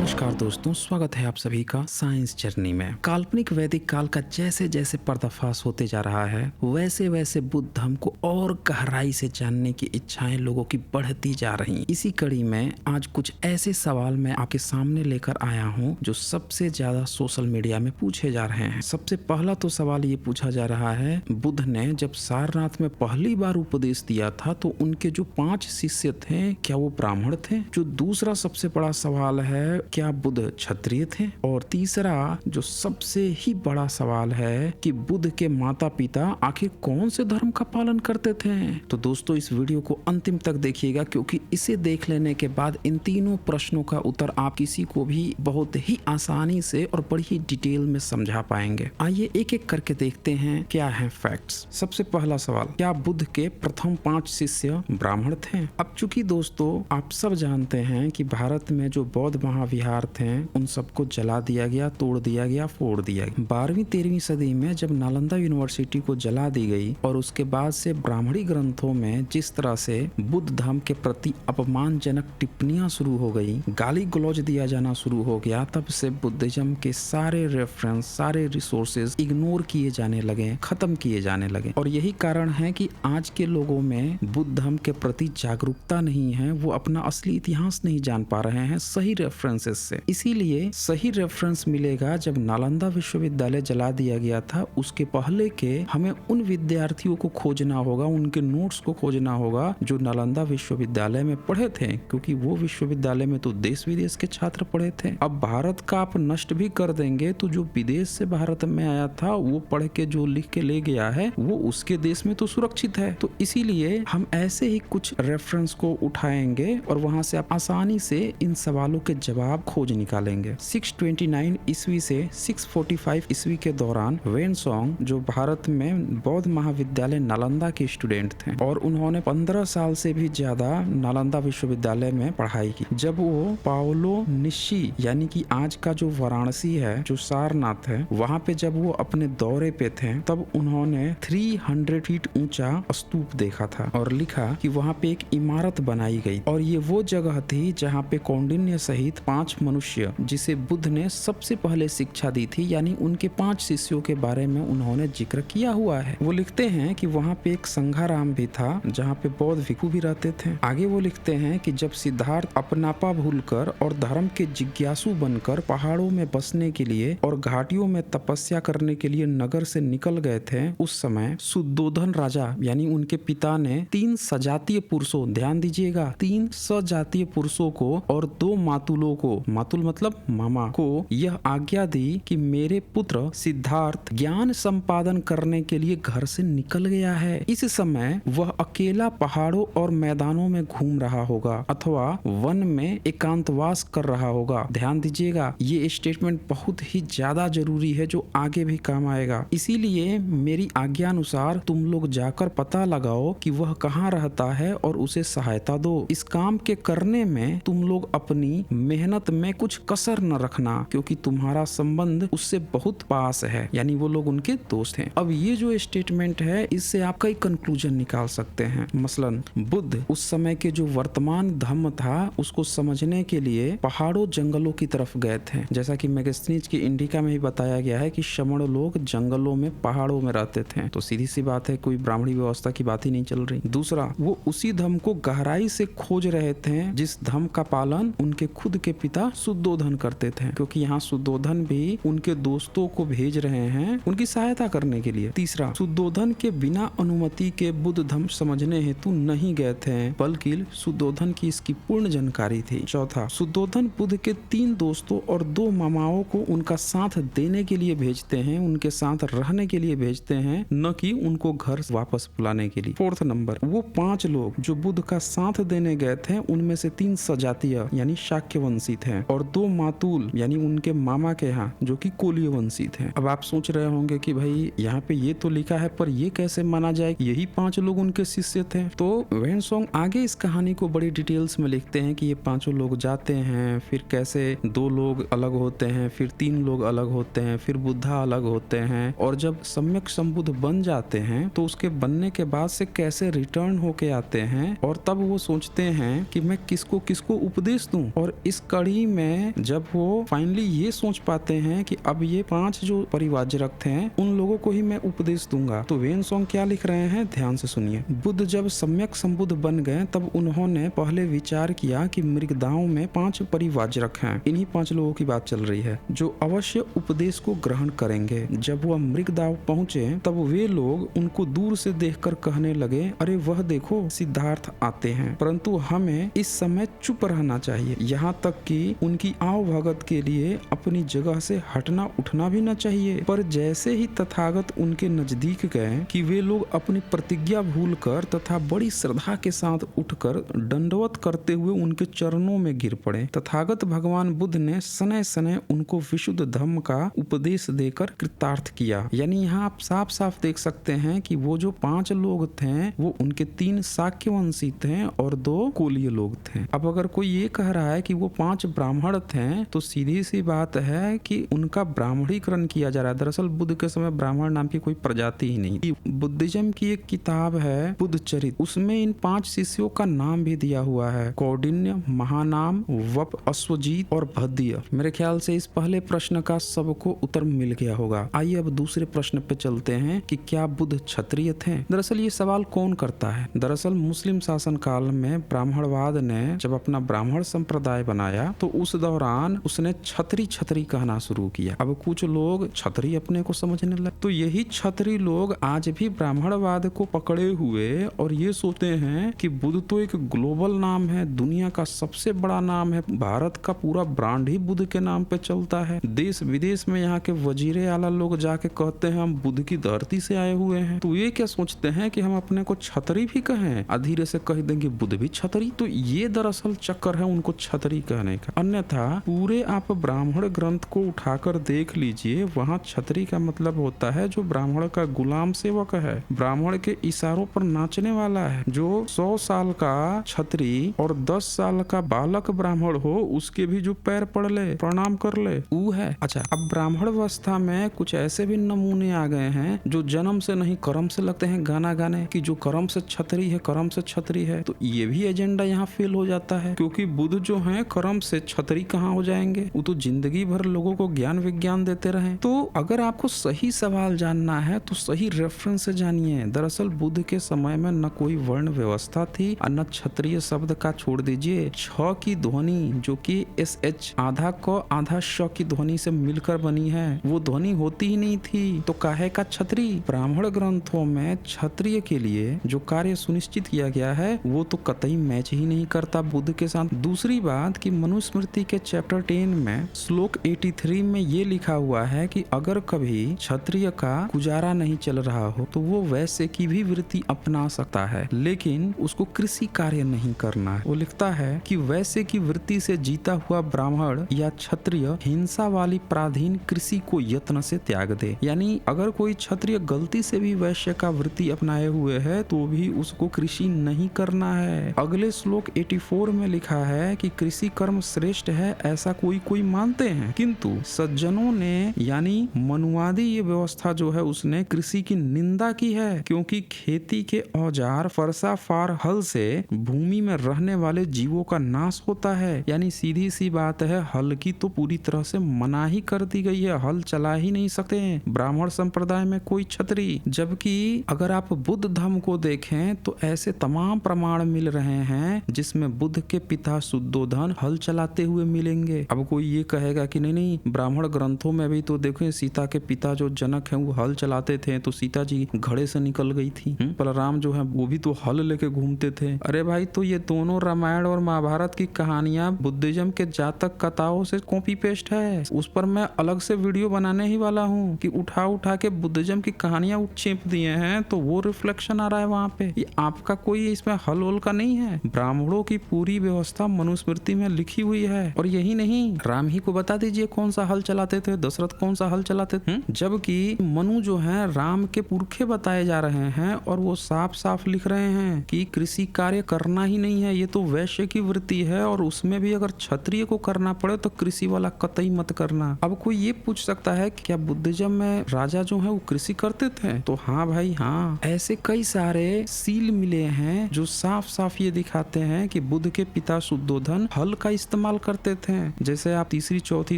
नमस्कार दोस्तों, स्वागत है आप सभी का साइंस जर्नी में। काल्पनिक वैदिक काल का जैसे जैसे पर्दाफाश होते जा रहा है, वैसे वैसे बुद्ध धर्म को और गहराई से जानने की इच्छाएं लोगों की बढ़ती जा रही। इसी कड़ी में आज कुछ ऐसे सवाल मैं आपके सामने लेकर आया हूं जो सबसे ज्यादा सोशल मीडिया में पूछे जा रहे हैं। सबसे पहला तो सवाल ये पूछा जा रहा है, बुद्ध ने जब सारनाथ में पहली बार उपदेश दिया था तो उनके जो 5 शिष्य थे, क्या वो ब्राह्मण थे? जो दूसरा सबसे बड़ा सवाल है, क्या बुद्ध क्षत्रिय थे? और तीसरा जो सबसे ही बड़ा सवाल है कि बुद्ध के माता पिता आखिर कौन से धर्म का पालन करते थे? तो दोस्तों इस वीडियो को अंतिम तक देखिएगा, क्योंकि इसे देख लेने के बाद इन तीनों प्रश्नों का उत्तर आप किसी को भी बहुत ही आसानी से और बड़ी ही डिटेल में समझा पाएंगे। आइए एक एक करके देखते हैं क्या है फैक्ट्स। सबसे पहला सवाल, क्या बुद्ध के प्रथम 5 शिष्य ब्राह्मण थे? अब चूंकि दोस्तों आप सब जानते हैं कि भारत में जो बौद्ध महाविहार थे उन सबको जला दिया गया, तोड़ दिया गया, फोड़ दिया गया। 12वीं-13वीं सदी में जब नालंदा यूनिवर्सिटी को जला दी गई और उसके बाद से ब्राह्मणी ग्रंथों में जिस तरह से बुद्ध धर्म के प्रति अपमानजनक टिप्पणियां शुरू हो गई, गाली गलौज दिया जाना शुरू हो गया, तब से बुद्धिज्म के सारे रेफरेंस, सारे रिसोर्सेज इग्नोर किए जाने लगे, खत्म किए जाने लगे। और यही कारण है कि आज के लोगों में बुद्ध धर्म के प्रति जागरूकता नहीं है, वो अपना असली इतिहास नहीं जान पा रहे हैं सही रेफरेंसेस से। इसीलिए सही रेफरेंस मिलेगा जब नालंदा विश्वविद्यालय जला दिया गया था, उसके पहले के हमें उन विद्यार्थियों को खोजना होगा, उनके नोट्स को खोजना होगा जो नालंदा विश्वविद्यालय में पढ़े थे, क्योंकि वो विश्वविद्यालय में तो देश विदेश के छात्र पढ़े थे। अब भारत का आप नष्ट भी कर देंगे तो जो विदेश से भारत में आया था वो पढ़ के जो लिख के ले गया है वो उसके देश में तो सुरक्षित है। तो इसीलिए हम ऐसे ही कुछ रेफरेंस को उठाएंगे और वहां से आप आसानी से इन सवालों के जवाब खोज निकालेंगे। 629 ईस्वी से 645 ईस्वी के दौरान वेनसोंग जो भारत में बौद्ध महाविद्यालय नालंदा के स्टूडेंट थे और उन्होंने 15 साल से भी ज्यादा नालंदा विश्वविद्यालय में पढ़ाई की। जब वो पाओलो निशी यानी कि आज का जो वाराणसी है, जो सारनाथ है, वहां पे जब वो अपने दौरे पे थे तब उन्होंने 300 फीट ऊंचा स्तूप देखा था और लिखा कि वहां पे एक इमारत बनाई गई और ये वो जगह थी जहां पे कौंडिन्य सहित 5 मनुष्य जिसे बुद्ध ने सबसे पहले शिक्षा दी थी, यानी उनके 5 शिष्यों के बारे में उन्होंने जिक्र किया हुआ है। वो लिखते हैं कि वहां पे एक संघाराम भी था जहां पे बौद्ध भिक्षु भी रहते थे। आगे वो लिखते हैं कि जब सिद्धार्थ अपनापा भूलकर और धर्म के जिज्ञासु बनकर पहाड़ों में बसने के लिए और घाटियों में तपस्या करने के लिए नगर से निकल गए थे, उस समय शुद्धोधन राजा यानी उनके पिता ने 3 सजातीय पुरुषों, ध्यान दीजिएगा, 3 सजातीय पुरुषों को और 2 मातुलों को, मातुल मतलब मामा को, यह आज्ञा दी कि मेरे पुत्र सिद्धार्थ ज्ञान संपादन करने के लिए घर से निकल गया है। इस समय वह अकेला पहाड़ों और मैदानों में घूम रहा होगा अथवा वन में एकांतवास कर रहा होगा। ध्यान दीजिएगा, ये स्टेटमेंट बहुत ही ज्यादा जरूरी है जो आगे भी काम आएगा। इसीलिए मेरी आज्ञा अनुसार तुम लोग जाकर पता लगाओ कि वह कहाँ रहता है और उसे सहायता दो। इस काम के करने में तुम लोग अपनी मेहनत में कुछ कसर न रखना, क्योंकि तुम्हारा संबंध उससे बहुत पास है, यानी वो लोग उनके दोस्त हैं। अब ये जो स्टेटमेंट है इससे आप कई कंक्लूजन निकाल सकते हैं। मसलन बुद्ध उस समय के जो वर्तमान धम्म था उसको समझने के लिए पहाड़ों जंगलों की तरफ गए थे, जैसा कि मैगस्थनीज की इंडिका में ही बताया गया है कि श्रमण लोग जंगलों में, पहाड़ों में रहते थे। तो सीधी सी बात है, कोई ब्राह्मणी व्यवस्था की बात ही नहीं चल रही। दूसरा, वो उसी धर्म को गहराई से खोज रहे थे जिस धर्म का पालन उनके खुद के पिता शुद्धोधन करते थे, क्योंकि यहाँ शुद्धोधन भी उनके दोस्तों को भेज रहे हैं उनकी सहायता करने के लिए। तीसरा, शुद्धोधन के बिना अनुमति के बुद्ध धर्म समझने हेतु नहीं गए थे, बल्कि शुद्धोधन की इसकी पूर्ण जानकारी थी। चौथा, शुद्धोधन बुद्ध के 3 दोस्तों और 2 मामाओं को उनका साथ देने के लिए भेजते हैं, उनके साथ रहने के लिए भेजते हैं, न कि उनको घर वापस बुलाने के लिए। फोर्थ नंबर, वो 5 लोग जो बुद्ध का साथ देने गए थे उनमें से 3 सजातीय यानी शाक्य वंशी थे और 2 मातुल यानी उनके मामा के यहाँ जो कि कोलीय वंशी थे। अब आप सोच रहे होंगे कि भाई यहाँ पे ये तो लिखा है पर ये कैसे माना जाए, यही 5 लोग उनके शिष्य थे। तो वेनसोंग आगे इस कहानी को बड़ी डिटेल्स में लिखते हैं कि ये 5 लोग जाते हैं, फिर कैसे 2 लोग अलग होते हैं, फिर 3 लोग अलग होते हैं, फिर बुद्धा अलग होते हैं, और जब सम्यक संबुद्ध बन जाते हैं तो उसके बनने के बाद से कैसे रिटर्न होके आते हैं और तब वो सोचते हैं कि मैं किसको किसको उपदेश दूं। और इस कड़ी ही में जब वो फाइनली ये सोच पाते हैं कि अब ये 5 जो परिवाजरक थे उन लोगों को ही मैं उपदेश दूंगा, तो वेन सॉन्ग क्या लिख रहे हैं ध्यान से सुनिए। बुद्ध जब सम्यक संबुद्ध बन गए तब उन्होंने पहले विचार किया कि मृगदाओं में 5 परिवाजरक हैं। इन्हीं 5 लोगों की बात चल रही है जो अवश्य उपदेश को ग्रहण करेंगे। जब वह मृगदाव पहुंचे तब वे लोग उनको दूर से देखकर कहने लगे, अरे वह देखो सिद्धार्थ आते हैं, परंतु हमें इस समय चुप रहना चाहिए, यहाँ तक कि उनकी आव भगत के लिए अपनी जगह से हटना उठना भी न चाहिए। पर जैसे ही तथागत उनके नजदीक गए कि वे लोग अपनी प्रतिज्ञा भूलकर तथा बड़ी श्रद्धा के साथ उठकर दंडवत करते हुए उनके चरणों में गिर पड़े। तथागत भगवान बुद्ध ने सने सने उनको विशुद्ध धम्म का उपदेश देकर कृतार्थ किया। यानी यहाँ आप साफ साफ देख सकते हैं कि वो जो 5 लोग थे वो उनके 3 शाक्यवंशी थे और 2 कोलीय लोग थे। अब अगर कोई ये कह रहा है कि वो 5 ब्राह्मण थे तो सीधी सी बात है कि उनका ब्राह्मणीकरण किया जा रहा है। दरअसल बुद्ध के समय ब्राह्मण नाम की कोई प्रजाति ही नहीं। बुद्धिज्म की एक किताब है बुद्ध चरित, उसमें इन 5 शिष्यों का नाम भी दिया हुआ है, कौंडिन्य, महानाम, वप, अश्वजीत और भद्य। मेरे ख्याल से इस पहले प्रश्न का सबको उत्तर मिल गया होगा। आइए अब दूसरे प्रश्न पे चलते हैं कि क्या बुद्ध क्षत्रिय थे। दरअसल ये सवाल कौन करता है? दरअसल मुस्लिम शासन काल में ब्राह्मणवाद ने जब अपना ब्राह्मण संप्रदाय बनाया तो उस दौरान उसने छत्री छत्री कहना शुरू किया। अब कुछ लोग छत्री अपने को समझने लगे, तो यही छत्री लोग आज भी ब्राह्मणवाद को पकड़े हुए और ये सोचते हैं कि बुद्ध तो एक ग्लोबल नाम है, दुनिया का सबसे बड़ा नाम है, भारत का पूरा ब्रांड ही बुद्ध के नाम पे चलता है। देश विदेश में यहाँ के वजीरे आला लोग जाके कहते हैं हम बुद्ध की धरती से आए हुए हैं। तो ये क्या सोचते हैं कि हम अपने को छतरी भी कहें, अधीरे से कह देंगे बुद्ध भी छतरी। तो ये दरअसल चक्कर है उनको छतरी कहने का। अन्यथा पूरे आप ब्राह्मण ग्रंथ को उठाकर देख लीजिए, वहाँ छतरी का मतलब होता है जो ब्राह्मण का गुलाम सेवक है, ब्राह्मण के इशारों पर नाचने वाला है। जो 100 साल का छतरी और 10 साल का बालक ब्राह्मण हो उसके भी जो पैर पड़ ले, प्रणाम कर ले, वो है। अच्छा, अब ब्राह्मण अवस्था में कुछ ऐसे भी नमूने आ गए हैं जो जन्म से नहीं कर्म से लगते हैं गाना गाने कि जो कर्म से छतरी है, कर्म से छतरी है। तो ये भी एजेंडा यहाँ फेल हो जाता है, क्योंकि बुद्ध जो है कर्म से छतरी कहाँ हो जाएंगे, वो तो जिंदगी भर लोगों को ज्ञान विज्ञान देते रहे। तो अगर आपको सही सवाल जानना है तो सही रेफरेंस से जानिए। दरअसल बुद्ध के समय में न कोई वर्ण व्यवस्था थी और न क्षत्रिय शब्द का छोड़ दीजिए, छ की ध्वनि जो कि SH आधा क आधा श की ध्वनि से मिलकर बनी है, वो ध्वनि होती ही नहीं थी। तो काहे का छतरी? ब्राह्मण ग्रंथों में क्षत्रिय के लिए जो कार्य सुनिश्चित किया गया है वो तो कतई मैच ही नहीं करता बुद्ध के साथ। दूसरी बात कि मनुस्मृति के चैप्टर 10 में श्लोक 83 में ये लिखा हुआ है कि अगर कभी क्षत्रिय का गुजारा नहीं चल रहा हो तो वो वैश्य की भी वृत्ति अपना सकता है, लेकिन उसको कृषि कार्य नहीं करना है। वो लिखता है कि वैश्य की वृत्ति से जीता हुआ ब्राह्मण या क्षत्रिय हिंसा वाली पराधीन कृषि को यत्न से त्याग दे। यानी अगर कोई क्षत्रिय गलती से भी वैश्य का वृत्ति अपनाए हुए है तो भी उसको कृषि नहीं करना है। अगले श्लोक 84 में लिखा है कि कृषि कर्म श्रेष्ठ है ऐसा कोई मानते हैं, किंतु सज्जनों ने यानी मनुवादी ये व्यवस्था जो है उसने कृषि की निंदा की है, क्योंकि खेती के औजार फरसा फार हल से भूमि में रहने वाले जीवों का नाश होता है। यानी सीधी सी बात है, हल की तो पूरी तरह से मनाही कर दी गई है, हल चला ही नहीं सकते ब्राह्मण संप्रदाय में कोई छतरी। जबकि अगर आप बुद्ध धर्म को देखें तो ऐसे तमाम प्रमाण मिल रहे हैं जिसमें बुद्ध के पिता शुद्धोधन हल चलाते हुए मिलेंगे। अब कोई ये कहेगा कि नहीं ब्राह्मण ग्रंथों में भी तो देखो सीता के पिता जो जनक हैं वो हल चलाते थे तो सीता जी घड़े से निकल गई थी, बलराम जो है वो भी तो हल लेके घूमते थे। अरे भाई, तो ये दोनों रामायण और महाभारत की कहानियां बुद्धिज्म के जातक कथाओं से कॉपी पेस्ट है। उस पर मैं अलग से वीडियो बनाने ही वाला हूँ कि उठा के बुद्धिज्म की कहानियां चेप दिए हैं तो वो रिफ्लेक्शन आ रहा है वहाँ पे। ये आपका कोई इसमें हल वल का नहीं है। ब्राह्मणों की पूरी व्यवस्था मनुस्मृति में लिखी हुई है। और यही नहीं, राम ही को बता दीजिए कौन सा हल चलाते थे, दशरथ कौन सा हल चलाते थे। जबकि मनु जो है राम के पुरखे बताए जा रहे हैं और वो साफ साफ लिख रहे हैं कि कृषि कार्य करना ही नहीं है, ये तो वैश्य की वृत्ति है और उसमें भी अगर क्षत्रिय को करना पड़े तो कृषि वाला कतई मत करना। अब कोई ये पूछ सकता है कि क्या बुद्धिज्म में राजा जो है वो कृषि करते थे? तो हाँ भाई हाँ, ऐसे कई सारे सील मिले हैं जो साफ साफ ये दिखाते हैं कि बुद्ध के पिता शुद्धोधन हल का इस्तेमाल इस्तेमाल करते थे। जैसे आप तीसरी चौथी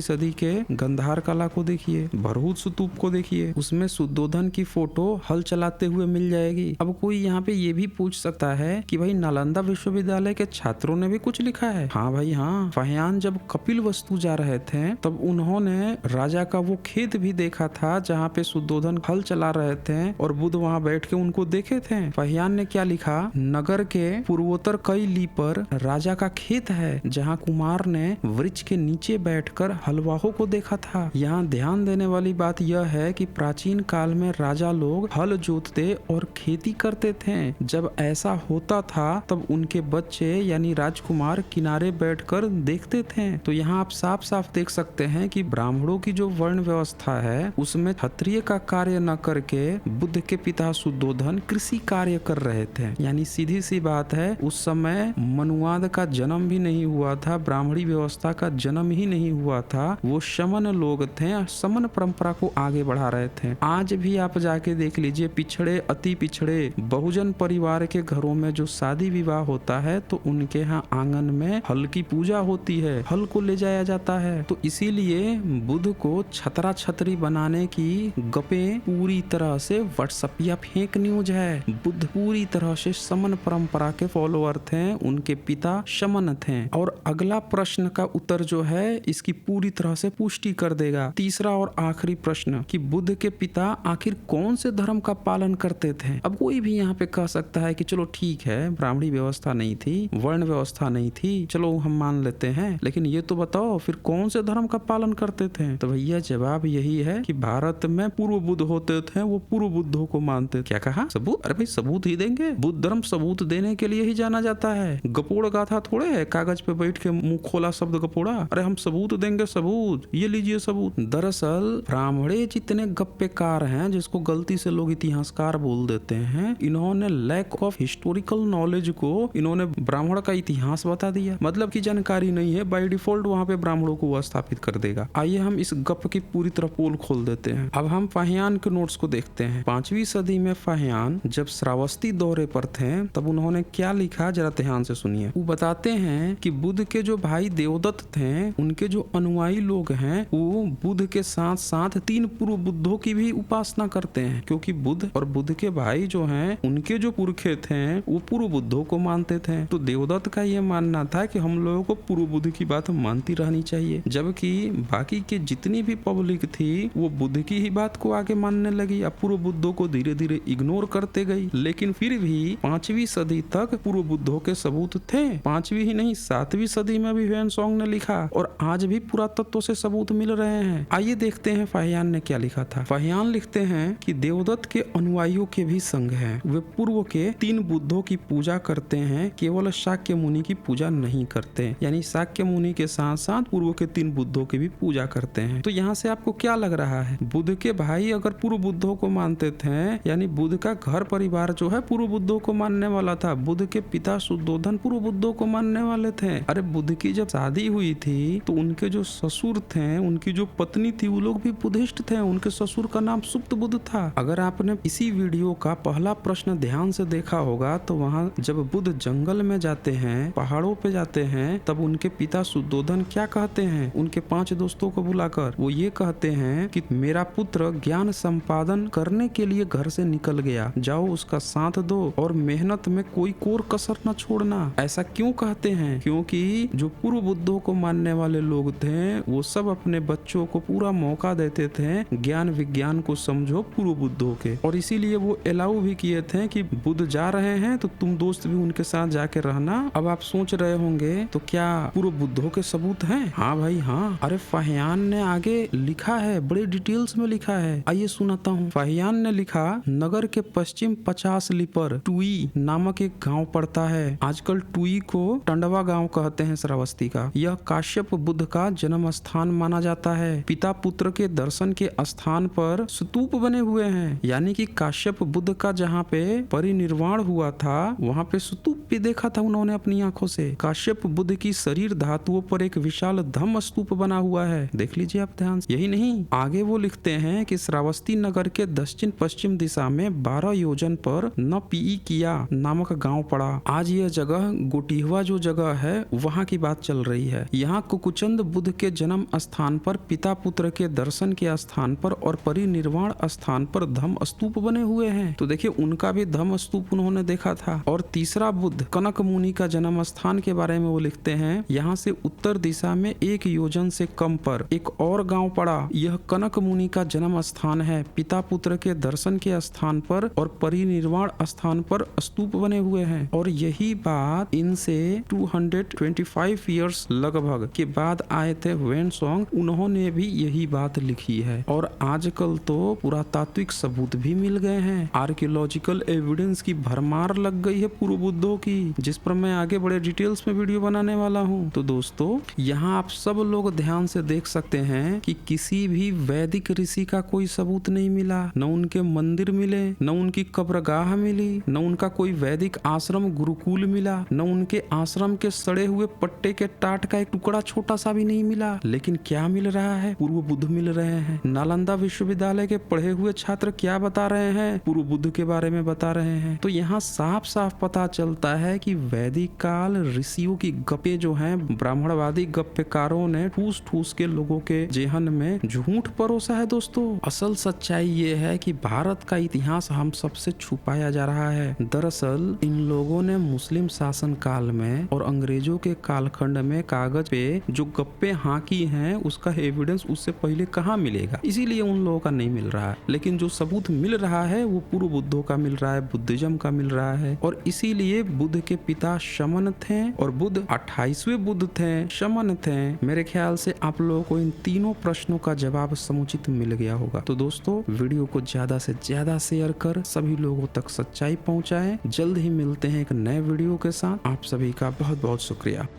सदी के गंधार कला को देखिए, भरहूत स्तूप को देखिए, उसमें शुद्धोधन की फोटो हल चलाते हुए मिल जाएगी। अब कोई यहाँ पे ये भी पूछ सकता है कि भाई नालंदा विश्वविद्यालय के छात्रों ने भी कुछ लिखा है? हाँ भाई हाँ, फाहियान जब कपिल वस्तु जा रहे थे तब उन्होंने राजा का वो खेत भी देखा था जहाँ पे शुद्धोधन हल चला रहे थे और बुद्ध वहाँ बैठ के उनको देखे थे। फाहियान ने क्या लिखा? नगर के पूर्वोत्तर कई ली पर राजा का खेत है जहाँ कुमार ने वृक्ष के नीचे बैठकर हलवाहों को देखा था। यहाँ ध्यान देने वाली बात यह है कि प्राचीन काल में राजा लोग हल जोतते और खेती करते थे। जब ऐसा होता था तब उनके बच्चे यानी राजकुमार किनारे बैठकर देखते थे। तो यहाँ आप साफ साफ देख सकते हैं कि ब्राह्मणों की जो वर्ण व्यवस्था है उसमें क्षत्रिय का कार्य न करके बुद्ध के पिता शुद्धोधन कृषि कार्य कर रहे थे। यानी सीधी सी बात है, उस समय मनुवाद का जन्म भी नहीं हुआ था, ब्राह्मणी व्यवस्था का जन्म ही नहीं हुआ था। वो शमन लोग थे, शमन परंपरा को आगे बढ़ा रहे थे। आज भी आप जाके देख लीजिए, पिछड़े अति पिछड़े बहुजन परिवार के घरों में जो शादी विवाह होता है तो उनके यहाँ आंगन में हल की पूजा होती है, हल को ले जाया जाता है। तो इसीलिए बुद्ध को छतरा छतरी बनाने की गपें पूरी तरह से व्हाट्सएप या फेक न्यूज है। बुद्ध पूरी तरह से शमन परंपरा के फॉलोअर थे, उनके पिता शमन थे। और अगला प्रश्न का उत्तर जो है इसकी पूरी तरह से पुष्टि कर देगा। तीसरा और आखिरी प्रश्न कि बुद्ध के पिता आखिर कौन से धर्म का पालन करते थे? अब कोई भी यहाँ पे कह सकता है कि चलो ठीक है, ब्राह्मणी व्यवस्था नहीं थी, वर्ण व्यवस्था नहीं थी, चलो हम मान लेते हैं, लेकिन ये तो बताओ फिर कौन से धर्म का पालन करते थे? तो भैया जवाब यही है कि भारत में पूर्व बुद्ध होते थे, वो पूर्व बुद्धों को मानते। क्या कहा? सबूत? अरे भाई सबूत ही देंगे। बुद्ध धर्म सबूत देने के लिए ही जाना जाता है। गपोड़ गाथा थोड़े है कागज पे बैठ के मुंह खोला शब्द गपोड़ा। अरे हम सबूत देंगे, सबूत, ये लीजिए सबूत। दरअसल ब्राह्मणे जितने गप्पेकार हैं, जिसको गलती से लोग इतिहासकार बोल देते हैं, इन्होंने लैक ऑफ हिस्टोरिकल नॉलेज को इन्होंने ब्राह्मण का इतिहास बता दिया। मतलब की जानकारी नहीं है, बाय डिफॉल्ट वहाँ पे ब्राह्मणों को वो स्थापित कर देगा। आइए हम इस गप की पूरी तरह पोल खोल देते हैं। अब हम फाहियान के नोट्स को देखते हैं। 5वीं सदी में फाहियान जब श्रावस्ती दौरे पर थे तब उन्होंने क्या लिखा, जरा ध्यान से सुनिए। वो बताते हैं कि बुद्ध के जो भाई देवदत्त थे, उनके जो अनुयायी लोग हैं, वो बुद्ध के साथ साथ 3 पूर्व बुद्धों की भी उपासना करते हैं, क्योंकि बुद्ध और बुद्ध के भाई जो हैं, उनके जो पुरखे थे वो पूर्व बुद्धों को मानते थे। तो देवदत्त का ये मानना था कि हम लोगों को पूर्व बुद्ध की बात मानती रहनी चाहिए, जबकि बाकी के जितनी भी पब्लिक थी वो बुद्ध की ही बात को आगे मानने लगी, अब पूर्व बुद्धों को धीरे धीरे इग्नोर करते गई। लेकिन फिर भी 5वीं सदी तक पूर्व बुद्धों के सबूत थे। 5वीं ही नहीं, 7वीं सदी में भी ह्वेनसांग ने लिखा और आज भी पुरातत्व से सबूत मिल रहे हैं। आइए देखते हैं फाहियान ने क्या लिखा था। फाहियान लिखते हैं कि देवदत्त के अनुयायियों के भी संघ हैं, वे पूर्व के 3 बुद्धों की पूजा करते हैं, केवल शाक्य मुनि की पूजा नहीं करते। यानी शाक्य मुनि के साथ साथ पूर्व के 3 बुद्धों की भी पूजा करते हैं। तो यहाँ से आपको क्या लग रहा है? बुद्ध के भाई अगर पूर्व बुद्धों को मानते थे, यानी बुद्ध का घर परिवार जो है पूर्व बुद्धों को मानने वाला था। बुद्ध के पिता शुद्धोधन पूर्व बुद्धों को मानने वाले थे। अरे बुद्ध की जब शादी हुई थी तो उनके जो ससुर थे, उनकी जो पत्नी थी, वो लोग भी बुद्धिस्ट थे। उनके ससुर का नाम सुप्त बुद्ध था। अगर आपने इसी वीडियो का पहला प्रश्न ध्यान से देखा होगा तो वहाँ जब बुद्ध जंगल में जाते हैं, पहाड़ों पे जाते हैं, तब उनके पिता शुद्धोधन क्या कहते हैं उनके 5 दोस्तों को बुलाकर? वो ये कहते हैं कि मेरा पुत्र ज्ञान संपादन करने के लिए घर से निकल गया, जाओ उसका साथ दो और मेहनत में कोई कोर कसर न छोड़ना। ऐसा क्यों कहते हैं? क्योंकि जो पूर्व बुद्धों को मानने वाले लोग थे वो सब अपने बच्चों को पूरा मौका देते थे, ज्ञान विज्ञान को समझो पूर्व बुद्धों के, और इसीलिए वो अलाउ भी किए थे कि बुद्ध जा रहे हैं तो तुम दोस्त भी उनके साथ जाके रहना। अब आप सोच रहे होंगे तो क्या पूर्व बुद्धों के सबूत हैं? हाँ भाई हाँ। अरे फाहियान ने आगे लिखा है, बड़े डिटेल्स में लिखा है, आइए सुनाता हूँ। फाहियान ने लिखा, नगर के पश्चिम 50 ली पर टुई नामक एक गांव पड़ता है। आजकल टुई को टंडवा गांव कहते हैं श्रावस्ती का। यह काश्यप बुद्ध का जन्म स्थान माना जाता है। पिता पुत्र के दर्शन के स्थान पर स्तूप बने हुए हैं, यानी कि काश्यप बुद्ध का जहाँ पे परिनिर्वाण हुआ था वहाँ पे स्तूप भी देखा था उन्होंने अपनी आंखों से। काश्यप बुद्ध की शरीर धातुओं पर एक विशाल धम्म स्तूप बना हुआ है, देख लीजिए आप ध्यान से। यही नहीं, आगे वो लिखते हैं कि श्रावस्ती नगर के दक्षिण पश्चिम दिशा में 12 योजन पर न पी किया नामक गांव पड़ा। आज यह जगह गोटिहवा जो जगह है वहाँ की बात चल रही है। यहाँ कुकुचंद बुद्ध के जन्म स्थान पर, पिता पुत्र के दर्शन के स्थान पर और परिनिर्वाण स्थान पर धम्म स्तूप बने हुए हैं। तो देखिए उनका भी धम्म स्तूप उन्होंने देखा था। और तीसरा बुद्ध कनक मुनि का जन्म स्थान के बारे में वो लिखते हैं, यहाँ से उत्तर दिशा में 1 योजन से कम पर एक और गांव पड़ा, यह कनक मुनि का जन्म स्थान है। पिता पुत्र के दर्शन के स्थान पर और परिनिर्वाण स्थान पर स्तूप बने हुए हैं। और यही बात इनसे 225 ईयर्स लगभग के बाद आए थे वेनसोंग, उन्होंने भी यही बात लिखी है। और आजकल तो पुरातात्विक सबूत भी मिल गए हैं, आर्कियोलॉजिकल एविडेंस की भरमार लग गई है पूर्व बुद्धों की, जिस पर मैं आगे बड़े डिटेल्स में वीडियो बनाने वाला हूँ। तो दोस्तों यहाँ आप सब लोग ध्यान से देख सकते हैं कि किसी भी वैदिक ऋषि का कोई सबूत नहीं मिला, न उनके मंदिर मिले, न उनकी कब्रगाह मिली, न उनका कोई वैदिक आश्रम गुरुकुल मिला, न उनके आश्रम के सड़े हुए पट्टे के टाट का एक टुकड़ा छोटा सा भी नहीं मिला। लेकिन क्या मिल रहा है? पूर्व बुद्ध मिल रहे हैं। नालंदा विश्वविद्यालय के पढ़े हुए छात्र क्या बता रहे हैं? पूर्व बुद्ध के बारे में बता रहे हैं। तो यहाँ साफ साफ पता चलता है कि वैदिक काल ऋषियों की गप्पे जो हैं, ब्राह्मणवादी गप्पेकारों ने ठूस ठूस के लोगों के जेहन में झूठ परोसा है। दोस्तों असल सच्चाई ये है कि भारत का इतिहास हम सबसे छुपाया जा रहा है। दरअसल इन लोगों ने मुस्लिम शासन काल में और अंग्रेजों के कालखंड में कागज पे जो गप्पे हाकी हैं उसका एविडेंस उससे पहले कहाँ मिलेगा, इसीलिए उन लोगों का नहीं मिल रहा है। लेकिन जो सबूत मिल रहा है वो पूर्व बुद्धों का मिल रहा है, बुद्धिज्म का मिल रहा है। और इसीलिए बुद्ध के पिता शमन थे और बुद्ध 28वें बुद्ध थे, शमन थे। मेरे ख्याल से आप लोगों को इन तीनों प्रश्नों का जवाब समुचित मिल गया होगा। तो दोस्तों वीडियो को ज्यादा से ज्यादा शेयर कर सभी लोगों तक सच्चाई पहुंचाएं। जल्द ही मिलते हैं एक नए वीडियो के साथ। आप सभी का बहुत बहुत शुक्रिया।